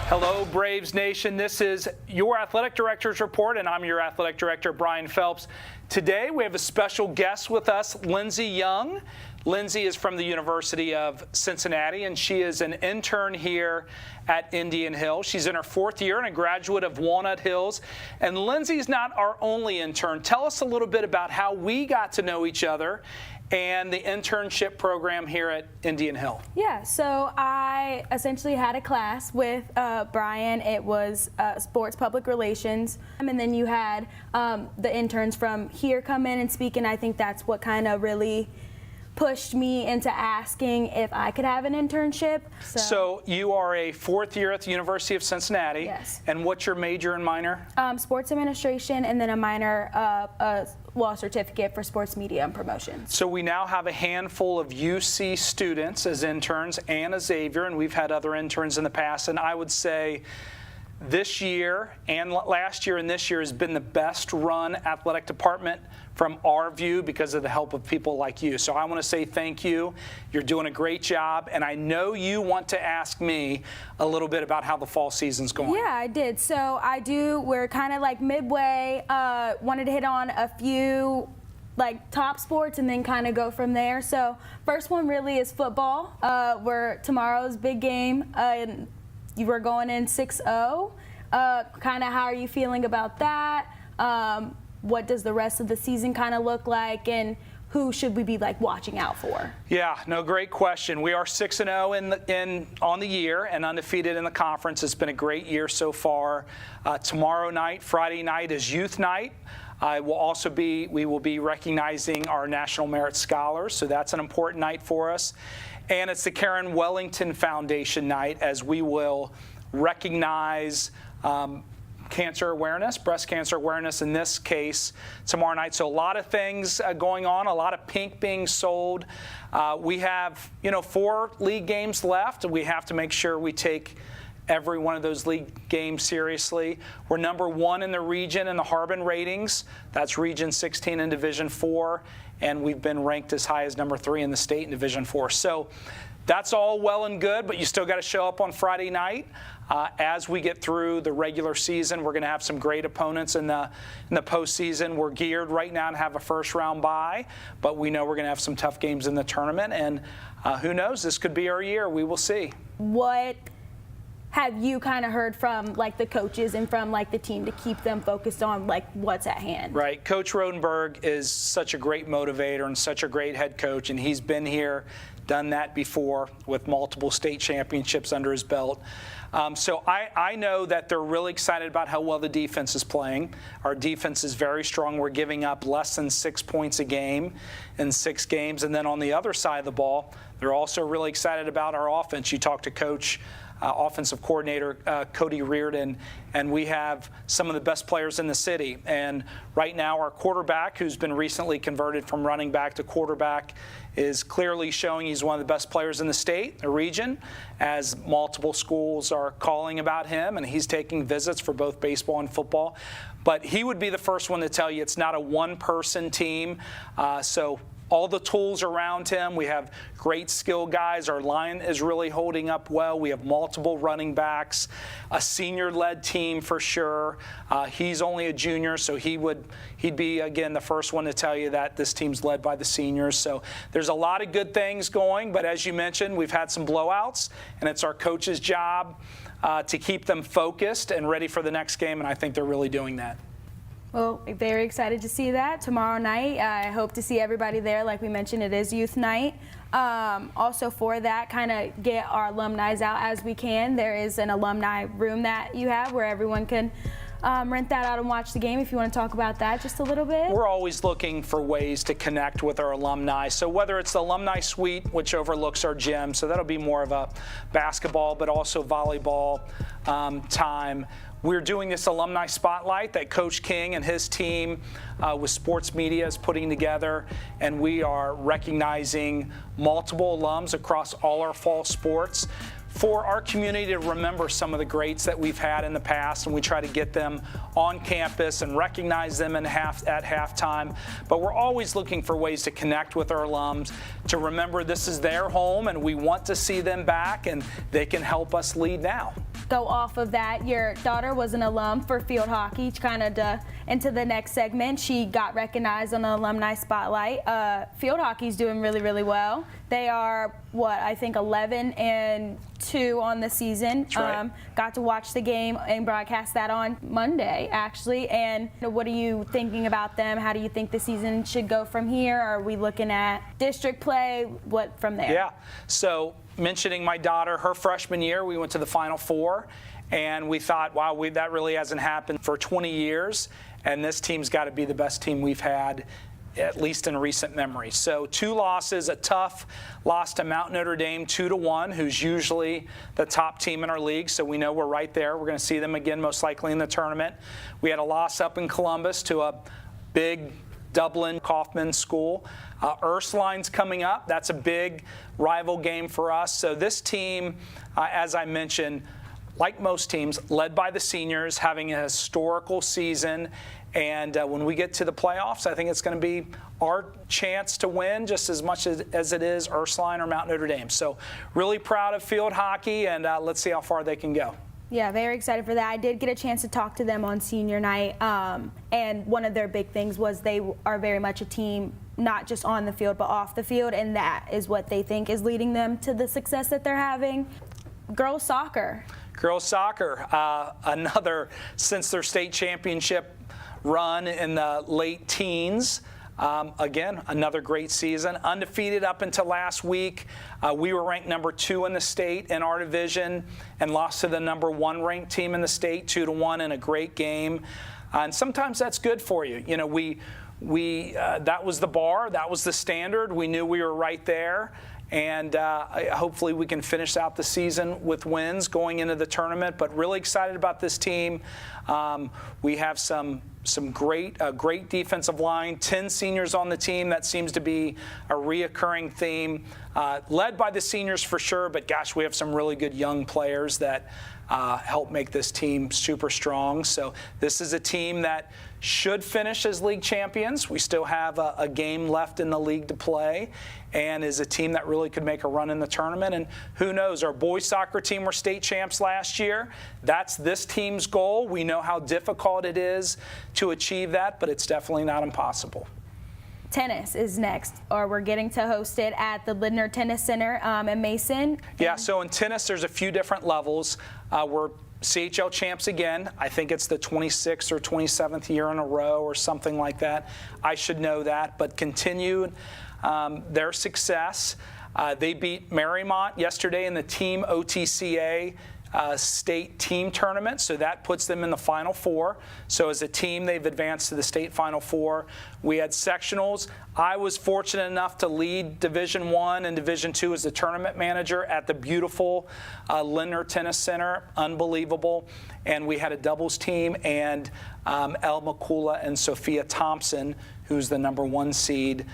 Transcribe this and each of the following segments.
Hello, Braves Nation. This is your Athletic Director's Report, and I'm your Athletic Director, Brian Phelps. Today, we have a special guest with us, Lindsey Young. Lindsey is from the University of Cincinnati, and she is an intern here at Indian Hill. She's in her fourth year and a graduate of Walnut Hills. And Lindsey's not our only intern. Tell us a little bit about how we got to know each other and the internship program here at Indian Hill. Yeah, so I essentially had a class with Brian. It was sports public relations. And then you had the interns from here come in and speak, and I think that's what kind of really pushed me into asking if I could have an internship. So you are a fourth year at the University of Cincinnati. Yes. And what's your major and minor? Sports administration, and then a minor certificate for sports media and promotions. So we now have a handful of UC students as interns and a Xavier, and we've had other interns in the past. And I would say this year and last year and this year has been the best run athletic department from our view because of the help of people like you. So I want to say thank you. You're doing a great job, and I know you want to ask me a little bit about how the fall season's going. Yeah, I did. So we're kind of like midway, wanted to hit on a few like top sports and then kind of go from there. So first one really is football. Tomorrow's big game, and you were going in 6-0. Kind of how are you feeling about that? What does the rest of the season kind of look like, and who should we be like watching out for? Yeah, no, great question. We are 6-0 on the year and undefeated in the conference. It's been a great year so far. Tomorrow night, Friday night, is youth night. We will be recognizing our National Merit Scholars, so that's an important night for us. And it's the Karen Wellington Foundation night, as we will recognize cancer awareness, breast cancer awareness in this case, tomorrow night. So a lot of things going on, a lot of pink being sold. We have, 4 league games left. We have to make sure we take every one of those league games seriously. We're number 1 in the region in the Harbin ratings. That's Region 16 in Division 4. And we've been ranked as high as number 3 in the state in Division 4. So that's all well and good, but you still got to show up on Friday night. As we get through the regular season, we're going to have some great opponents in the postseason. We're geared right now to have a first-round bye, but we know we're going to have some tough games in the tournament. And who knows? This could be our year. We will see. What have you kind of heard from like the coaches and from like the team to keep them focused on like what's at hand? Right. Coach Rodenberg is such a great motivator and such a great head coach, and he's been here, done that before with multiple state championships under his belt. So I know that they're really excited about how well the defense is playing. Our defense is very strong. We're giving up less than 6 points a game in 6 games. And then on the other side of the ball, they're also really excited about our offense. You talk to Coach offensive coordinator Cody Reardon, and we have some of the best players in the city. And right now our quarterback, who's been recently converted from running back to quarterback, is clearly showing he's one of the best players in the state, the region, as multiple schools are calling about him, and he's taking visits for both baseball and football. But he would be the first one to tell you it's not a one-person team. So all the tools around him. We have great skill guys. Our line is really holding up well. We have multiple running backs, a senior-led team for sure. He's only a junior, so he'd be, again, the first one to tell you that this team's led by the seniors. So there's a lot of good things going, but as you mentioned, we've had some blowouts, and it's our coach's job to keep them focused and ready for the next game, and I think they're really doing that. Well, very excited to see that tomorrow night. I hope to see everybody there. Like we mentioned, it is youth night. Also for that, kind of get our alumni out as we can. There is an alumni room that you have where everyone can rent that out and watch the game. If you want to talk about that just a little bit. We're always looking for ways to connect with our alumni. So whether it's the alumni suite, which overlooks our gym, so that'll be more of a basketball but also volleyball time. We're doing this alumni spotlight that Coach King and his team with sports media is putting together, and we are recognizing multiple alums across all our fall sports. for our community to remember some of the greats that we've had in the past, and we try to get them on campus and recognize them at halftime. But we're always looking for ways to connect with our alums, to remember this is their home and we want to see them back, and they can help us lead now. Go off of that, your daughter was an alum for field hockey. Kind of into the next segment, she got recognized on the alumni spotlight. Field hockey's doing really, really well. They are, I think 11-2 on the season. That's right. Got to watch the game and broadcast that on Monday, actually. And what are you thinking about them? How do you think the season should go from here? Are we looking at district play? What from there? Yeah. So mentioning my daughter, her freshman year, we went to the Final Four, and we thought, wow, that really hasn't happened for 20 years, and this team's got to be the best team we've had, at least in recent memory. So 2 losses, a tough loss to Mount Notre Dame 2-1, who's usually the top team in our league, so we know we're right there. We're going to see them again most likely in the tournament. We had a loss up in Columbus to a big Dublin Kaufman school. Ursline's coming up. That's a big rival game for us. So this team, as I mentioned, like most teams, led by the seniors, having a historical season. And when we get to the playoffs, I think it's going to be our chance to win just as much as it is Ursuline or Mount Notre Dame. So really proud of field hockey, and let's see how far they can go. Yeah, very excited for that. I did get a chance to talk to them on senior night, and one of their big things was they are very much a team, not just on the field, but off the field, and that is what they think is leading them to the success that they're having. Girls soccer. Girls soccer, another, since their state championship run in the late teens. Again, another great season. Undefeated up until last week. We were ranked number 2 in the state in our division and lost to the number 1 ranked team in the state 2-1 in a great game. And sometimes that's good for you. You know, we that was the bar, that was the standard. We knew we were right there. And hopefully we can finish out the season with wins going into the tournament. But really excited about this team. We have some great defensive line, 10 seniors on the team. That seems to be a reoccurring theme, led by the seniors for sure. But gosh, we have some really good young players that help make this team super strong. So this is a team that should finish as league champions. We still have a game left in the league to play, and is a team that really could make a run in the tournament. And who knows, our boys soccer team were state champs last year. That's this team's goal. We know how difficult it is to achieve that, but it's definitely not impossible. Tennis is next, or we're getting to host it at the Lindner Tennis Center in Mason. Yeah, so in tennis, there's a few different levels. We're CHL champs again. I think it's the 26th or 27th year in a row or something like that. I should know that, but continue their success. They beat Marymount yesterday in the Team OTCA state team tournament, so that puts them in the Final Four. So as a team, they've advanced to the state Final Four. We had sectionals. I was fortunate enough to lead Division I and Division II as the tournament manager at the beautiful Lindner Tennis Center. Unbelievable. And we had a doubles team, and El Makula and Sophia Thompson, who's the number 1 seed,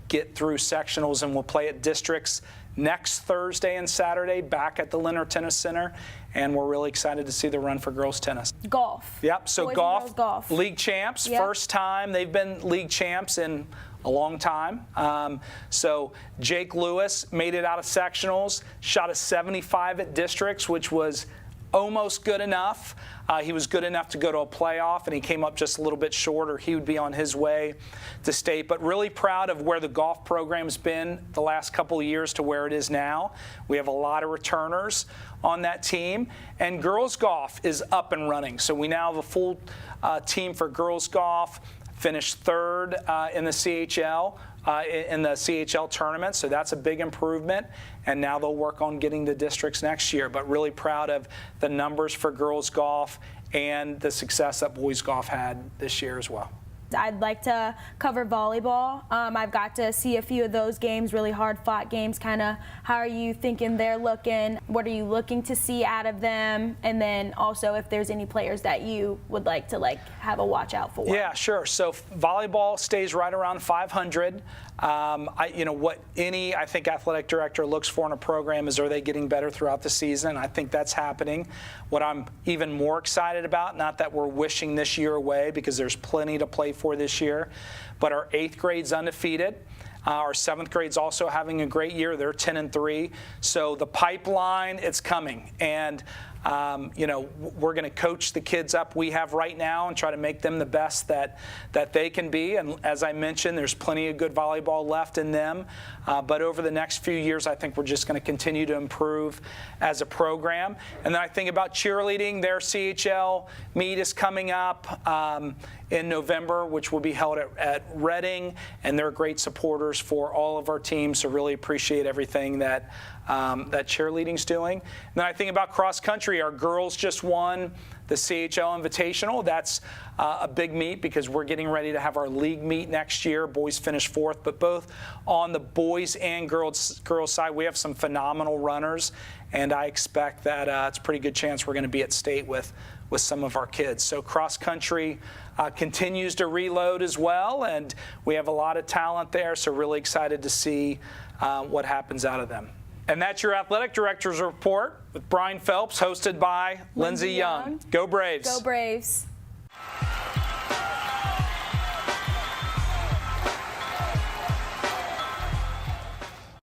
get through sectionals and will play at districts next Thursday and Saturday back at the Lindner Tennis Center, and we're really excited to see the run for girls tennis. Golf. Yep, so Boys and girls golf. league champs, Yep. First time they've been league champs in a long time. So Jake Lewis made it out of sectionals, shot a 75 at districts, which was almost good enough. He was good enough to go to a playoff, and he came up just a little bit short, or he would be on his way to state. But really proud of where the golf program's been the last couple of years to where it is now. We have a lot of returners on that team. And girls golf is up and running. So we now have a full team for girls golf, finished 3rd in the CHL. In the CHL tournament, so that's a big improvement, and now they'll work on getting to districts next year. But really proud of the numbers for girls golf and the success that boys golf had this year as well. I'd like to cover volleyball. I've got to see a few of those games, really hard-fought games. Kind of, how are you thinking they're looking? What are you looking to see out of them? And then also, if there's any players that you would like to have a watch out for. Yeah, sure. So volleyball stays right around 500. What any athletic director looks for in a program is, are they getting better throughout the season? I think that's happening. What I'm even more excited about, not that we're wishing this year away because there's plenty to play for this year, but our 8th grade's undefeated. Our 7th grade's also having a great year. They're 10-3. So the pipeline, it's coming. And we're going to coach the kids up we have right now and try to make them the best that they can be. And as I mentioned, there's plenty of good volleyball left in them. But over the next few years, I think we're just going to continue to improve as a program. And then I think about cheerleading. Their CHL meet is coming up in November, which will be held at Reading. And they're great supporters for all of our teams. So really appreciate everything that cheerleading's doing. And then I think about cross country. Our girls just won the CHL Invitational. That's a big meet because we're getting ready to have our league meet next year. Boys finished 4th, but both on the boys and girls side, we have some phenomenal runners, and I expect that it's a pretty good chance we're going to be at state with some of our kids. So cross country continues to reload as well, and we have a lot of talent there, so really excited to see what happens out of them. And that's your Athletic Director's Report with Brian Phelps, hosted by Lindsey Young. Go Braves. Go Braves.